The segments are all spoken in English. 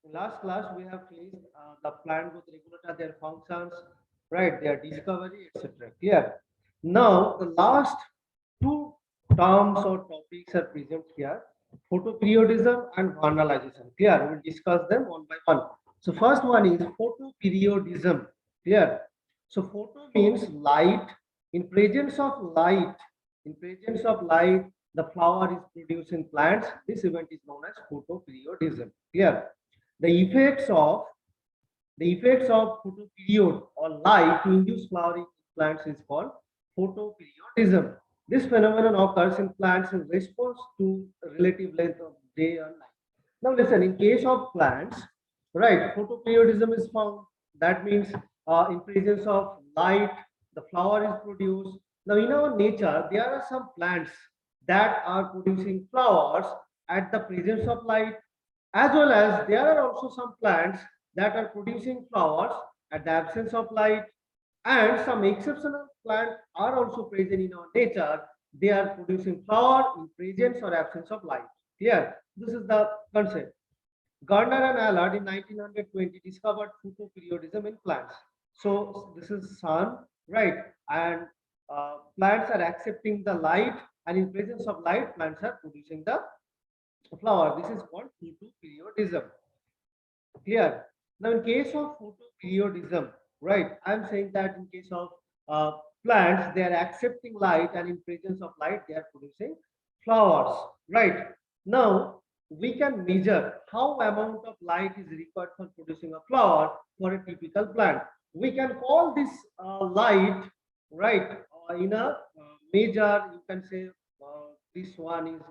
In last class, we have finished the plant growth regulator, their functions, right? Their discovery, etc. Clear? Now, the last two terms or topics are present here: photoperiodism and vernalization. Clear? We will discuss them one by one. So, first one is photoperiodism. Clear? So, photo means light. In presence of light, in presence of light, the flower is produced in plants. This event is known as photoperiodism. Clear? The effects of photoperiod or light to induce flowering in plants is called photoperiodism. This phenomenon occurs in plants in response to relative length of day and night. Now listen, in case of plants, right, photoperiodism is found. That means in presence of light, the flower is produced. Now in our nature, there are some plants that are producing flowers at the presence of light, as well as there are also some plants that are producing flowers at the absence of light, and some exceptional plants are also present in our nature. They are producing flower in presence or absence of light. Clear? This is the concept. Gardner and Allard in 1920 discovered photoperiodism in plants. So this is sun, right? And plants are accepting the light, and in presence of light, plants are producing the flower. This is called photoperiodism. Clear? Now, in case of photoperiodism, right, I'm saying that in case of uh, plants, they are accepting light, and in presence of light, they are producing flowers, right? Now, we can measure how amount of light is required for producing a flower for a typical plant. We can call this light, right, in a measure, you can say this one is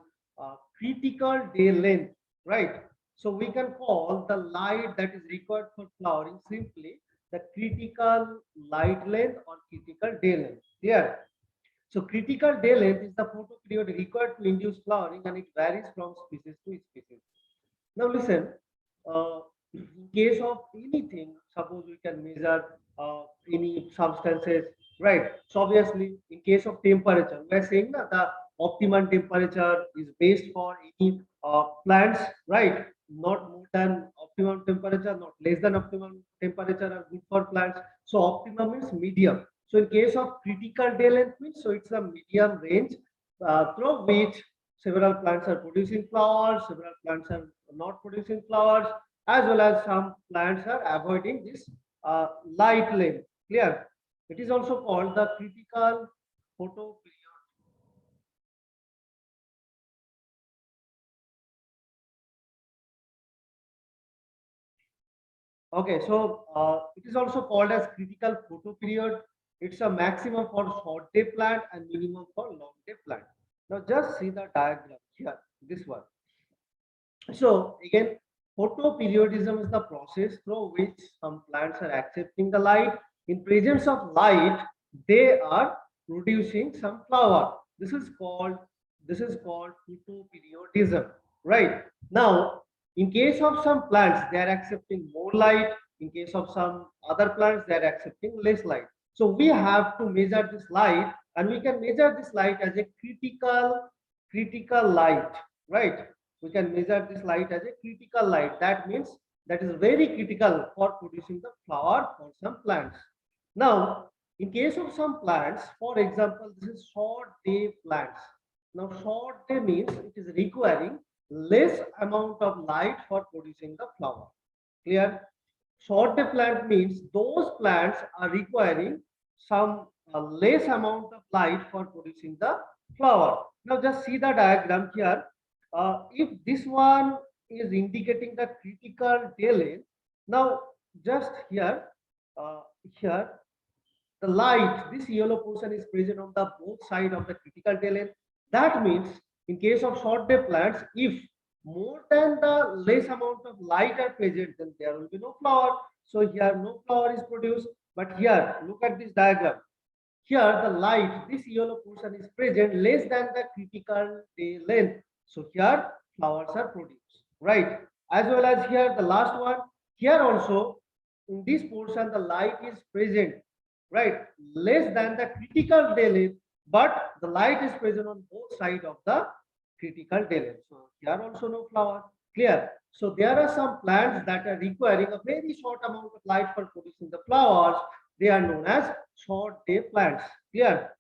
critical day length, right? So we can call the light that is required for flowering simply the critical light length or critical day length. Clear? So critical day length is the photoperiod required to induce flowering, and it varies from species to species. Now listen, in case of anything, suppose we can measure any substances, right? So obviously, in case of temperature, we are saying that the optimum temperature is based for any plants, right? Not more than optimum temperature, not less than optimum temperature are good for plants. So optimum means medium. So in case of critical day length means, so it's a medium range through which several plants are producing flowers, several plants are not producing flowers, as well as some plants are avoiding this light length. Clear? It is also called the critical photoperiod. Okay, so it is also called as critical photoperiod. It's a maximum for short day plant and minimum for long day plant. Now just see the diagram here, this one. So again, photoperiodism is the process through which some plants are accepting the light. In presence of light, they are producing some flower. This is called photoperiodism. Right. Now, in case of some plants, they are accepting more light. In case of some other plants, they are accepting less light. So we have to measure this light, and we can measure this light as a critical light, right? We can measure this light as a critical light. That means that is very critical for producing the flower for some plants. Now, in case of some plants, for example, this is short day plants. Now, short day means it is requiring less amount of light for producing the flower. Clear? Short day plant means those plants are requiring some less amount of light for producing the flower. Now just see the diagram here. If this one is indicating the critical day length, now just here, uh, here the light, this yellow portion is present on the both side of the critical day length. That means in case of short day plants, if more than the less amount of light are present, then there will be no flower. So here no flower is produced. But here, look at this diagram. Here the light, this yellow portion is present less than the critical day length. So here flowers are produced, right? As well as here the last one, here also in this portion the light is present, right? Less than the critical day length, but the light is present on both sides of the critical day length. So here also no flower. Clear? So there are some plants that are requiring a very short amount of light for producing the flowers. They are known as short day plants. Clear?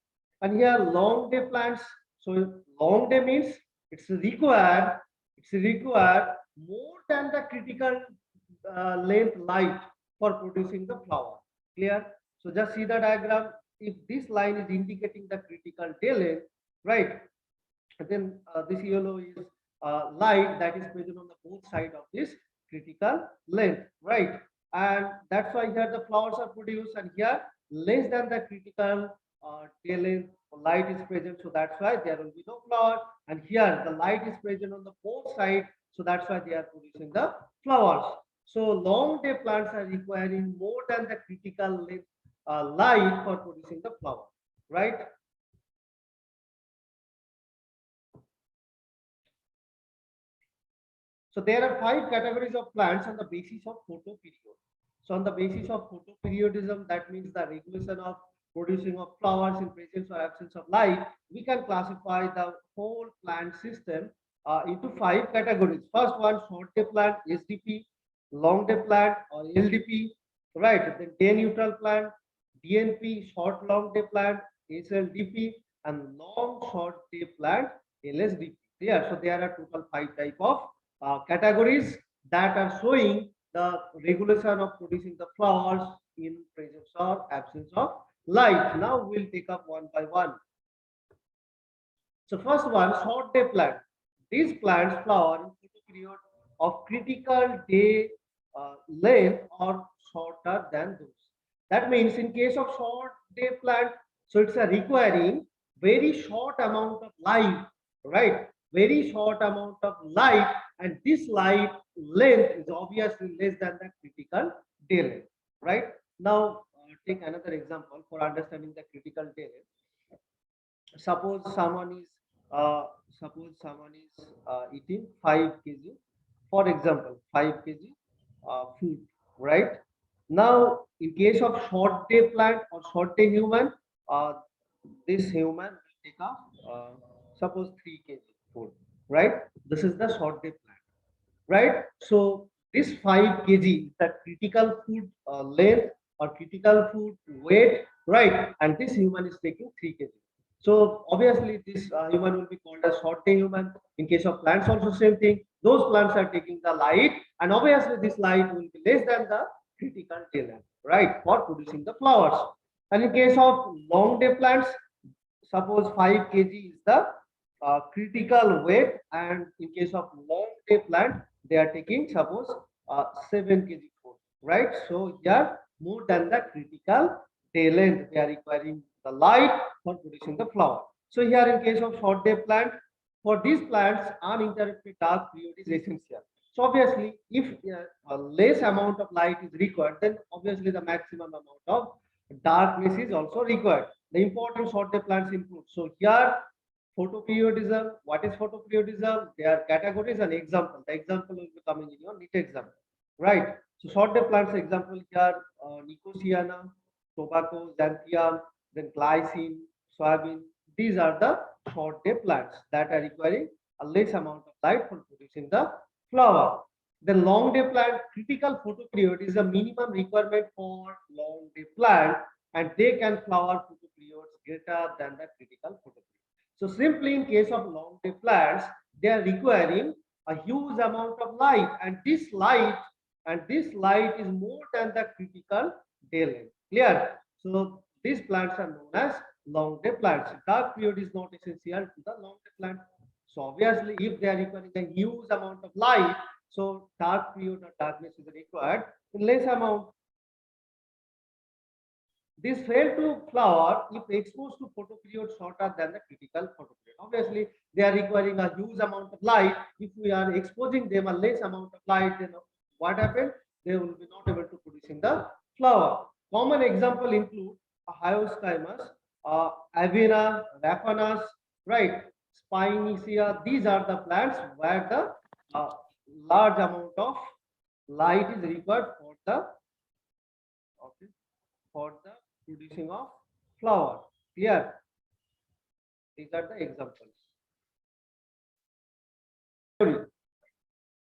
And here long day plants. So long day means it's required more than the critical length light for producing the flower. Clear? So just see the diagram. If this line is indicating the critical day length, right? Then this yellow is light that is present on the both side of this critical length, right? And that's why here the flowers are produced, and here less than the critical tail length light is present, so that's why there will be no flower. And here the light is present on the both side, so that's why they are producing the flowers. So long day plants are requiring more than the critical length light for producing the flower, right? So there are 5 categories of plants on the basis of photoperiod. So on the basis of photoperiodism, that means the regulation of producing of flowers in presence or absence of light, we can classify the whole plant system into 5 categories. First one, short day plant, SDP, long day plant or LDP, right? Then day neutral plant, DNP, short long day plant, SLDP, and long short day plant, LSDP. Yeah, so there are total 5 type of categories that are showing the regulation of producing the flowers in presence or absence of light. Now we'll take up one by one. So first one, short day plant. These plants flower in period of critical day length or shorter than those. That means in case of short day plant, so it's a requiring very short amount of light, right? Very short amount of light, and this light length is obviously less than the critical day length, right? Now take another example for understanding the critical day length. Suppose someone is eating 5 kg, for example 5 kg food, right? Now in case of short day plant or short day human, uh, this human will take up suppose 3 kg food, right? This is the short day plant, right? So this 5 kg is the critical food length or critical food weight, right? And this human is taking 3 kg. So obviously this human will be called as short day human. In case of plants also same thing. Those plants are taking the light, and obviously this light will be less than the critical day length, right? For producing the flowers. And in case of long day plants, suppose 5 kg is the critical weight, and in case of long day plant, they are taking suppose 7 kg food, right? So here more than the critical day length, they are requiring the light for producing the flower. So here in case of short day plant, for these plants, uninterrupted dark period is essential. So obviously, if a less amount of light is required, then obviously the maximum amount of darkness is also required. The important short day plants include. So here, photoperiodism. What is photoperiodism? There are categories and example. The example will be coming in your NEET exam, right? So short day plants example here, Nicotiana, tobacco, xanthium, then glycine, soybean. These are the short day plants that are requiring a less amount of light for producing the flower. The long day plant, critical photoperiod is a minimum requirement for long day plant, and they can flower photoperiods greater than the critical photoperiod. So simply in case of long day plants, they are requiring a huge amount of light, and this light is more than the critical day length. Clear? So these plants are known as long day plants. Dark period is not essential to the long day plant. So obviously, if they are requiring a huge amount of light, so dark period or darkness is required in less amount. This fail to flower if exposed to photoperiod shorter than the critical photoperiod. Obviously, they are requiring a huge amount of light. If we are exposing them a less amount of light, then what happens? They will be not able to producing the flower. Common example include Hyoscyamus, Avena, Raphanus, right? Spinacia. These are the plants where the large amount of light is required for the okay, for the producing of flower. Clear? These are the examples.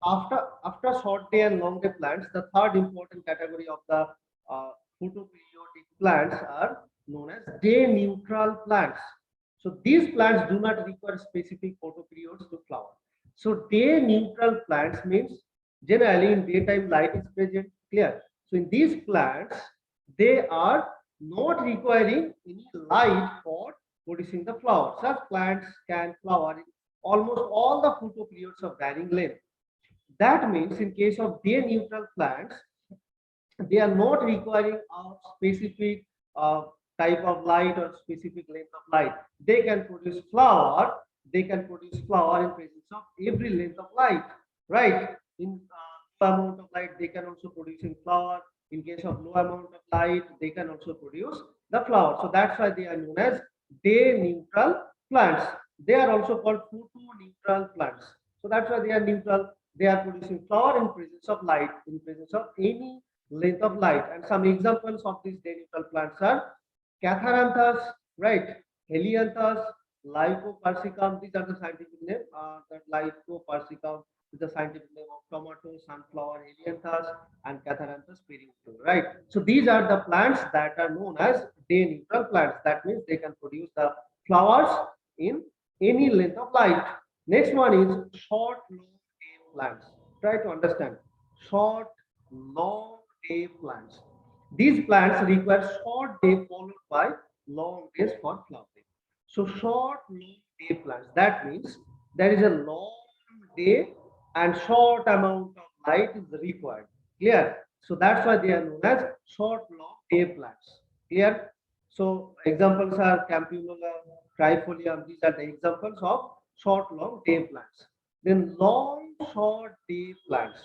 after short day and long day plants, the third important category of the photoperiodic plants are known as day neutral plants. So these plants do not require specific photoperiods to flower. So day neutral plants means generally in daytime light is present, clear. So in these plants, they are not requiring any light for producing the flower. Such plants can flower in almost all the photoperiods of varying length. That means in case of day neutral plants, they are not requiring a specific type of light or specific length of light. They can produce flower. They can produce flower in presence of every length of light, right? In low amount of light, they can also produce in flower. In case of low amount of light, they can also produce the flower. So that's why they are known as day neutral plants. They are also called photo neutral plants. So that's why they are neutral. They are producing flower in presence of light, in presence of any length of light. And some examples of these day neutral plants are Catharanthus, right? Helianthus, Lycopersicum. These are the scientific name. That Lycopersicum is the scientific name of tomato, sunflower, Helianthus, and Catharanthus perennifera, right? So these are the plants that are known as day neutral plants. That means they can produce the flowers in any length of light. Next one is short long day plants. Try to understand. Short long day plants. These plants require short day followed by long days for flowering. So short long day plants. That means there is a long day and short amount of light is required. Clear? So that's why they are known as short long day plants. Clear? So examples are Campulula, Trifolium. These are the examples of short long day plants. Then long short day plants.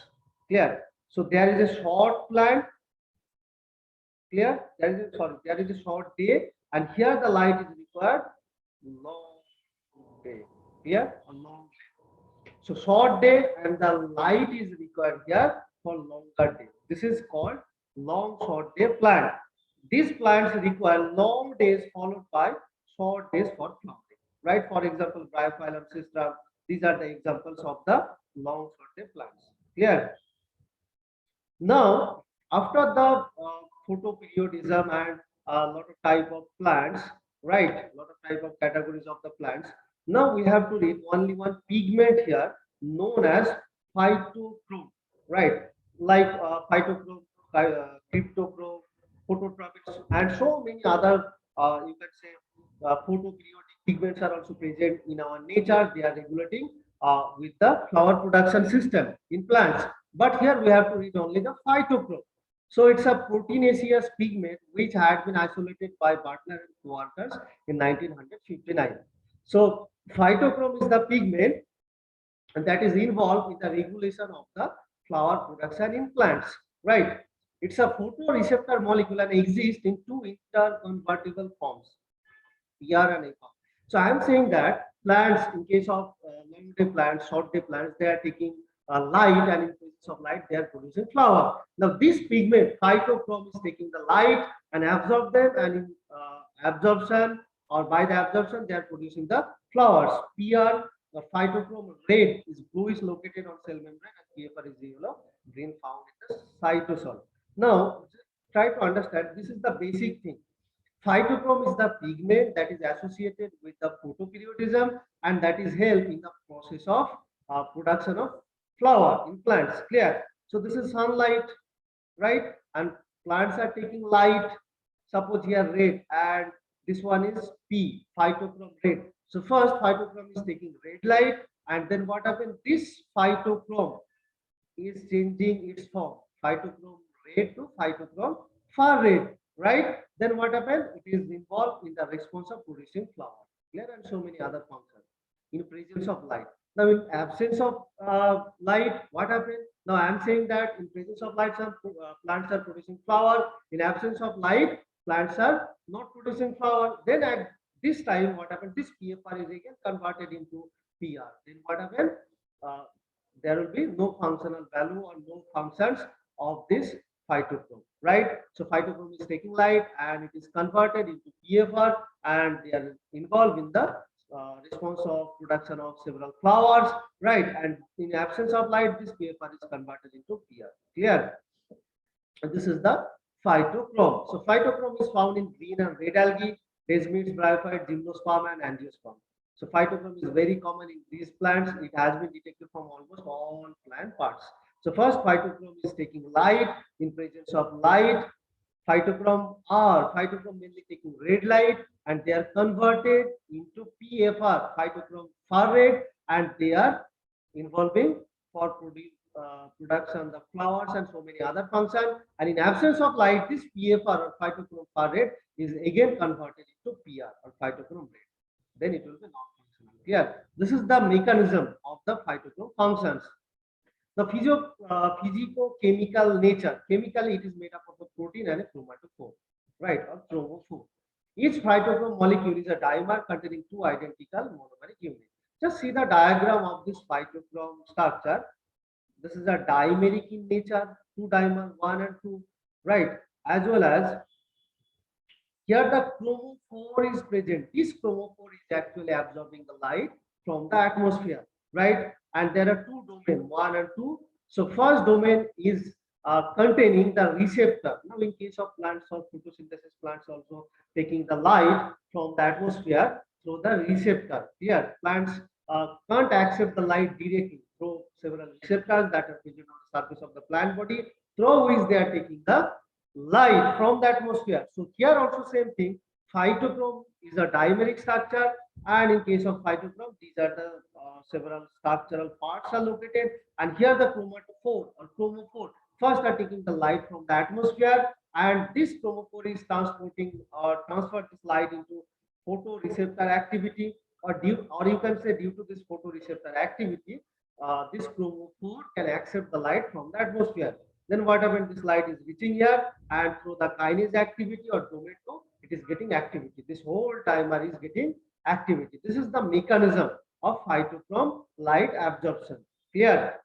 Clear? So there is a short plant. Clear? There is a short day, and here the light is required long day. Clear? A long day. So short day and the light is required here for longer day. This is called long short day plant. These plants require long days followed by short days for flowering. Right? For example, Bryophyllum sistrum. These are the examples of the long short day plants. Clear? Now, after the photoperiodism and a lot of type of plants, right? A lot of type of categories of the plants. Now we have to read only one pigment here known as phytochrome, right? Like phytochrome, cryptochrome, phototropics, and so many other, you can say, photoperiodic pigments are also present in our nature. They are regulating with the flower production system in plants. But here we have to read only the phytochrome. So it's a proteinaceous pigment which had been isolated by Butler and co-workers in 1959. So phytochrome is the pigment that is involved in the regulation of the flower production in plants, right? It's a photoreceptor molecule and exists in two interconvertible forms, PR and APA. So I'm saying that plants, in case of long day plants, short day plants, they are taking light, and in presence of light, they are producing flower. Now this pigment, phytochrome, is taking the light and absorb them, and in absorption or by the absorption, they are producing the flowers. PR, the phytochrome red is blue, is located on cell membrane, and PFR is yellow, green found in the cytosol. Now try to understand. This is the basic thing. Phytochrome is the pigment that is associated with the photoperiodism, and that is help in the process of production of flower in plants. Clear? So this is sunlight, right? And plants are taking light. Suppose here red, and this one is P, phytochrome red. So first phytochrome is taking red light, and then what happens? This phytochrome is changing its form, phytochrome red to phytochrome far red, right? Then what happens? It is involved in the response of producing flower, clear, and so many other functions in presence of light. Now, in absence of light, what happens? Now, I am saying that in presence of light, some plants are producing flower. In absence of light, plants are not producing flower. Then at this time, what happens? This PFR is again converted into PR. Then what happens? Uh, there will be no functional value or no functions of this phytochrome, right? So phytochrome is taking light and it is converted into PFR, and they are involved in the response of production of several flowers, right? And in absence of light, this PFR is converted into PR. Clear? And this is the phytochrome. So phytochrome is found in green and red algae, desmids, bryophyte, gymnosperm, and angiosperm. So phytochrome is very common in these plants. It has been detected from almost all plant parts. So first, phytochrome is taking light. In presence of light, phytochrome mainly taking red light, and they are converted into PFR, phytochrome far red, and they are involving for production of flowers and so many other functions. And in absence of light, this PFR or phytochrome far red is again converted into PR or phytochrome red. Then it will be non-functional. Clear? This is the mechanism of the phytochrome functions. The physicochemical nature. Chemically, it is made up of a protein and a chromatophore, right, or chromophore. Each phytochrome molecule is a dimer containing two identical monomeric units. Just see the diagram of this phytochrome structure. This is a dimeric in nature, two dimer, one and two, right? As well as here the chromophore is present. This chromophore is actually absorbing the light from the atmosphere, right? And there are two domains, one and two. So first domain is containing the receptor. Now in case of plants or photosynthesis plants also taking the light from the atmosphere through the receptor. Here plants can't accept the light directly through several receptors that are present on the surface of the plant body, through which they are taking the light from the atmosphere. So here also same thing. Phytochrome is a dimeric structure, and in case of phytochrome, these are the several structural parts are located. And here the chromatophore or chromophore first are taking the light from the atmosphere, and this chromophore is transporting or transfer this light into photoreceptor activity, or you can say due to this photoreceptor activity, this chromophore can accept the light from the atmosphere. Then what happens? This light is reaching here, and through the kinase activity or domain 2, it is getting activity. This whole timer is getting activity. This is the mechanism of phytochrome light absorption. Clear?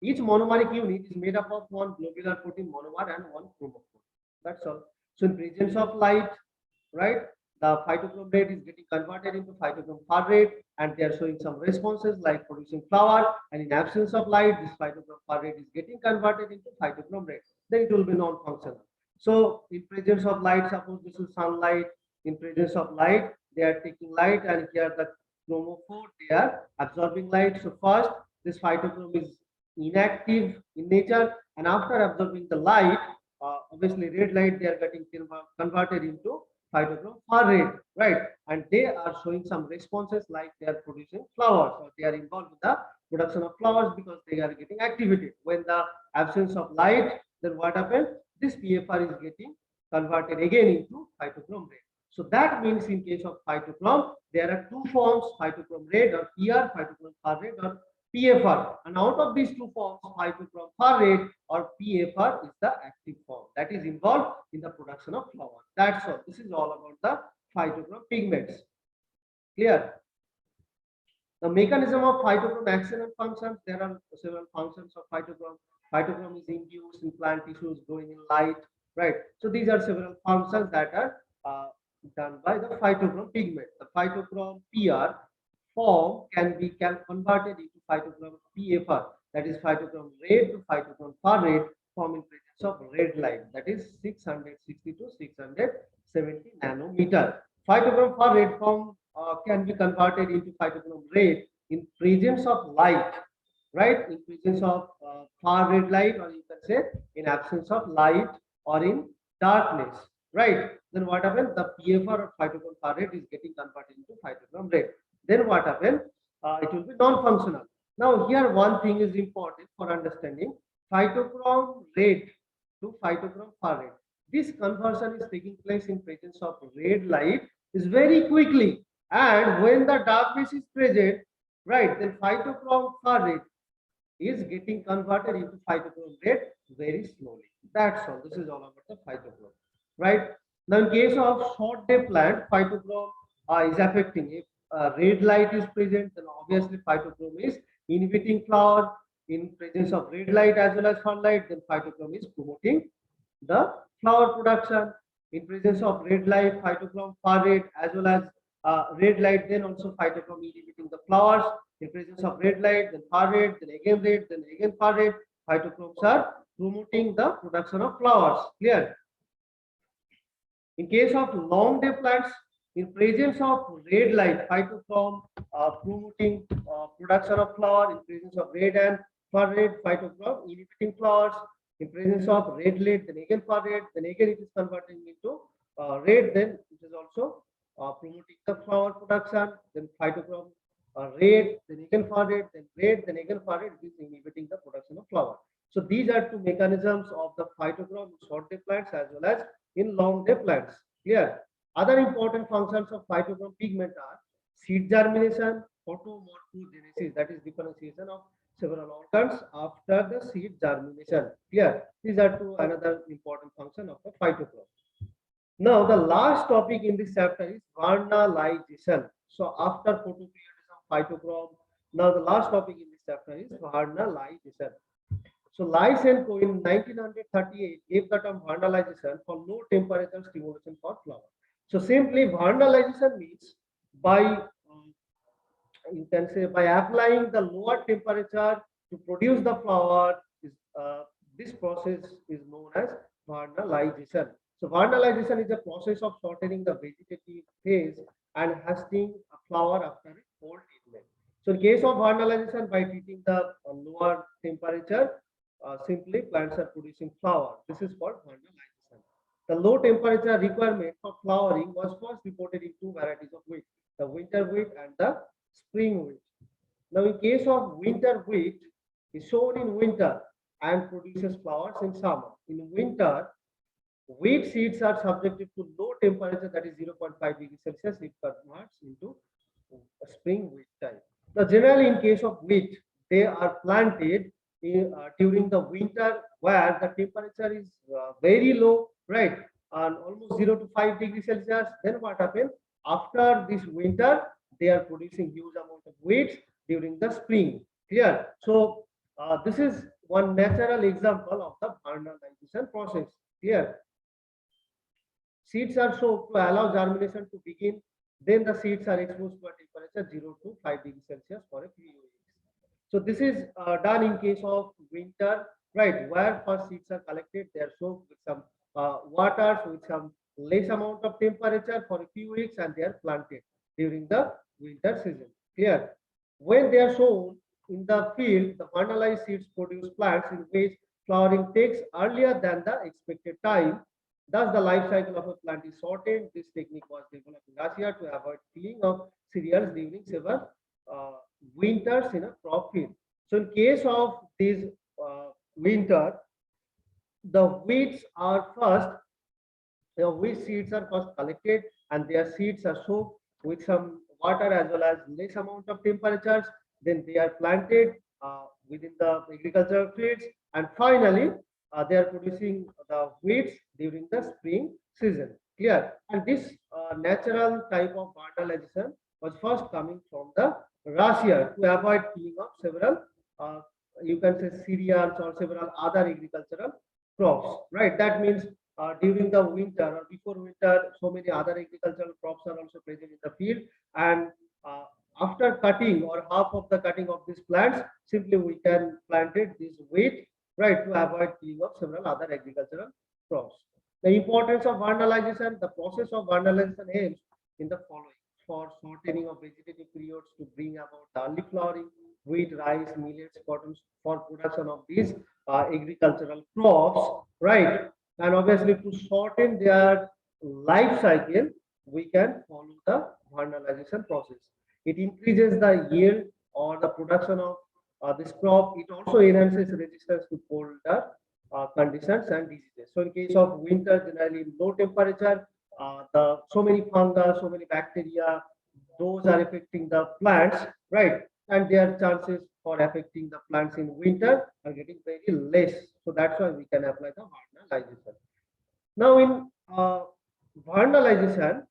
Each monomeric unit is made up of one globular protein monomer and one chromophore. That's all. So in presence of light, right, the phytochrome red is getting converted into phytochrome far red, and they are showing some responses like producing flower. And in absence of light, this phytochrome far red is getting converted into phytochrome red. Then it will be non-functional. So in presence of light, suppose this is sunlight. In presence of light, they are taking light, and here the chromophore, they are absorbing light. So first, this phytochrome is inactive in nature, and after absorbing the light, obviously red light, they are getting converted into phytochrome far red, right? And they are showing some responses like they are producing flowers, or they are involved with the production of flowers because they are getting activated. When the absence of light, then what happens? This PFR is getting converted again into phytochrome red. So that means in case of phytochrome, there are two forms, phytochrome red or PR, phytochrome far red or PFR. And out of these two forms, phytochrome far red or PFR is the active form that is involved in the production of flower. That's all. This is all about the phytochrome pigments. Clear? The mechanism of phytochrome action and functions. There are several functions of phytochrome. Phytochrome is induced in plant tissues growing in light, right? So these are several functions that are done by the phytochrome pigment. The phytochrome PR form can converted into phytochrome PFR, that is phytochrome red to phytochrome far red form in presence of red light, that is 660 to 670 nanometer. Phytochrome far red form can be converted into phytochrome red in presence of light, right? In presence of far red light, or you can say in absence of light or in darkness, right? Then what happens? The PFR or phytochrome far red is getting converted into phytochrome red. Then what happens? It will be non-functional. Now here one thing is important for understanding: phytochrome red to phytochrome far red. This conversion is taking place in presence of red light is very quickly, and when the darkness is present, right, then phytochrome far red is getting converted into phytochrome red very slowly. That's all. This is all about the phytochrome, right? Now, in case of short day plant, phytochrome is affecting. If red light is present, then obviously phytochrome is inhibiting flower. In presence of red light as well as sunlight, then phytochrome is promoting the flower production. In presence of red light, phytochrome far red as well as red light, then also phytochrome inhibiting the flowers. In presence of red light, then far red, then again far red. Phytochromes are promoting the production of flowers. Clear? In case of long day plants, in presence of red light, phytochrome promoting production of flower. In presence of red and far red, phytochrome inhibiting flowers. In presence of red light, then again far red, then again it is converting into red, then it is also promoting the flower production. Then phytochrome red, then again far red, then again far red, it is inhibiting the production of flower. So these are two mechanisms of the phytochrome in short day plants as well as in long day plants. Clear? Other important functions of phytochrome pigment are seed germination, photomorphogenesis, that is differentiation of several organs after the seed germination. Clear? These are two another important function of the phytochrome. Now the last topic in this chapter is vernalization. So after photoperiodism, phytochrome, now the last topic in this chapter is vernalization. So Lysenko in 1938 gave the term vernalization for low temperature stimulation for flower. So simply vernalization means by you can say by applying the lower temperature to produce the flower. This process is known as vernalization. So vernalization is a process of shortening the vegetative phase and hasting a flower after a cold treatment. So in case of vernalization, by treating the lower temperature, simply plants are producing flower. This is called vernalization. The low temperature requirement for flowering was first reported in two varieties of wheat, the winter wheat and the spring wheat. Now, in case of winter wheat, is sown in winter and produces flowers in summer. In winter, wheat seeds are subjected to low temperature, that is 0.5 degrees Celsius. It converts into a spring wheat type. Now, generally, in case of wheat, they are planted during the winter where the temperature is very low, right? And almost 0 to 5 degrees Celsius. Then what happens? After this winter, they are producing huge amount of wheat during the spring. Clear? So, this is one natural example of the vernalization process. Clear? Seeds are soaked to allow germination to begin. Then the seeds are exposed to a temperature 0 to 5 degrees Celsius for a few weeks. So this is done in case of winter, right? Where first seeds are collected, they are soaked with some water, so with some less amount of temperature for a few weeks, and they are planted during the winter season. Clear? When they are sown in the field, the vernalized seeds produce plants in which flowering takes earlier than the expected time. Thus, the life cycle of a plant is shortened. This technique was developed in Russia to avoid killing of cereals during several uh, winters in a crop field. So, in case of this winter, the weeds are first, the wheat seeds are first collected and their seeds are soaked with some water as well as less amount of temperatures. Then they are planted within the agricultural fields, and finally they are producing the wheats during the spring season. Clear? And this natural type of fertilization was first coming from the Russia to avoid killing of several uh, you can say cereals or several other agricultural crops, right? That means during the winter or before winter, so many other agricultural crops are also present in the field. And uh, after cutting or half of the cutting of these plants, simply we can plant it this wheat, right, to avoid killing of several other agricultural crops. The importance of vernalization, the process of vernalization aims in the following: for shortening of vegetative periods to bring about early flowering, wheat, rice, millets, cotton for production of these agricultural crops, right? And obviously to shorten their life cycle, we can follow the vernalization process. It increases the yield or the production of this crop. It also enhances resistance to colder conditions and diseases. So in case of winter, generally low temperature, the so many fungus, so many bacteria, those are affecting the plants, right? And their chances for affecting the plants in winter are getting very less. So that's why we can apply the vernalization. Now in vernalization,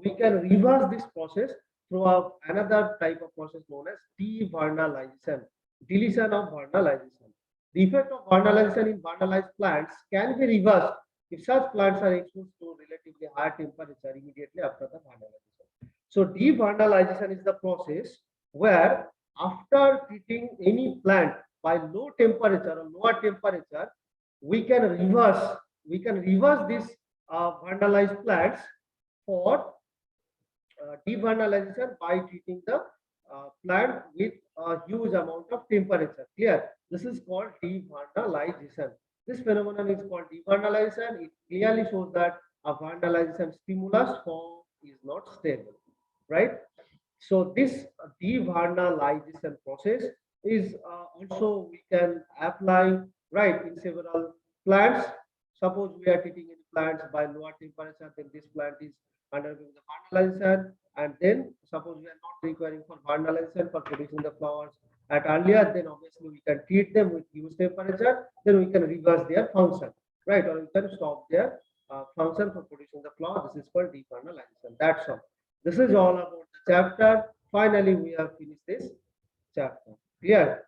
we can reverse this process through another type of process known as devernalization, deletion of vernalization. The effect of vernalization in vernalized plants can be reversed if such plants are exposed to relatively higher temperature immediately after the vernalization. So devernalization is the process where after treating any plant by low temperature or lower temperature, we can reverse these vandalized plants for devernalization by treating the plant with a huge amount of temperature. Clear? This is called devernalization. This phenomenon is called devernalization. It clearly shows that a vandalization stimulus form is not stable, right? So this devernalization process is also we can apply right in several plants. Suppose we are treating any plants by lower temperature, then this plant is undergoing the vandalization, and then suppose we are not requiring for vandalization for producing the flowers at earlier, then obviously we can treat them with huge temperature, then we can reverse their function, right? Or we can stop their function for producing the flower. This is called devernalization. That's all. This is all about the chapter. Finally, we have finished this chapter. Clear?